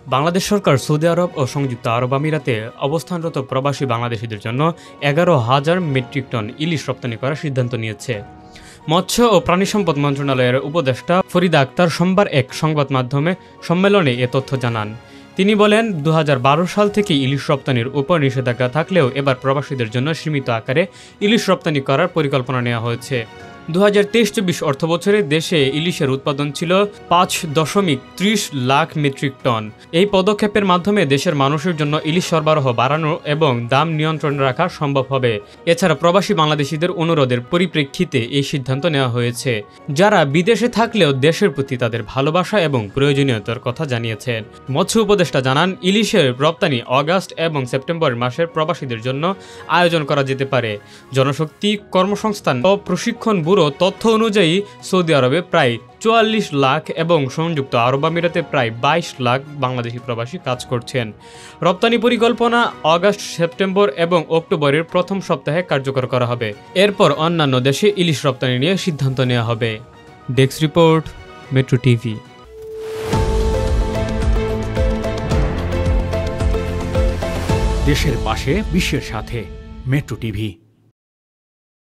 বাংলাদেশ সরকার Saudi আরব ও সংযুক্ত আরব আমিরাতে অবস্থানরত প্রবাসী বাংলাদেশিদের জন্য 11,000 মেট্রিক টন ইলিশ রপ্তানি করার সিদ্ধান্ত নিয়েছে। মৎস্য ও প্রাণী সম্পদ মন্ত্রণালয়ের উপদেষ্টা ফরিদা আক্তার সোমবার এক সংবাদ মাধ্যমে সম্মেলনে এ তথ্য জানান। তিনি বলেন, 2012 সাল থেকে ইলিশ রপ্তানির উপর নিষেধাজ্ঞা থাকলেও এবার প্রবাসীদের জন্য সীমিত আকারে ইলিশ রপ্তানি করার পরিকল্পনা নেওয়া হয়েছে। 2023-24 অর্থবছরে দেশে ইলিশের উৎপাদন ছিল 5.30 লাখ মেট্রিক টন। এই পদক্ষেপের মাধ্যমে দেশের মানুষের জন্য ইলিশ সরবরাহ বাড়ানো এবং দাম নিয়ন্ত্রণে রাখা সম্ভব হবে। এছাড়া প্রবাসী বাংলাদেশিদের অনুরোধের পরিপ্রেক্ষিতে এই সিদ্ধান্ত নেওয়া হয়েছে, যারা বিদেশে থাকলেও দেশের প্রতি তাদের ভালোবাসা এবং প্রয়োজনীয়তার কথা জানিয়েছেন। মৎস্য উপদেষ্টা জানান, ইলিশের রপ্তানি আগস্ট এবং সেপ্টেম্বর মাসের প্রবাসীদের জন্য আয়োজন করা যেতে পারে। জনশক্তি, কর্মসংস্থান ও প্রশিক্ষণ ব্যুরো তথ্য অনুযায়ী সৌদি আরবে প্রায় 44 লাখ এবং সংযুক্ত আরব আমিরাতে প্রায় 22 লাখ বাংলাদেশি প্রবাসী কাজ করছেন। রপ্তানি পরিকল্পনা আগস্ট, সেপ্টেম্বর এবং অক্টোবরের প্রথম সপ্তাহে কার্যকর করা হবে। এরপর অন্যান্য দেশে ইলিশ রপ্তানি নিয়ে সিদ্ধান্ত নেওয়া হবে। Desk report, metro TV. দেশের পাশে, বিশ্বের সাথে। Metro TV.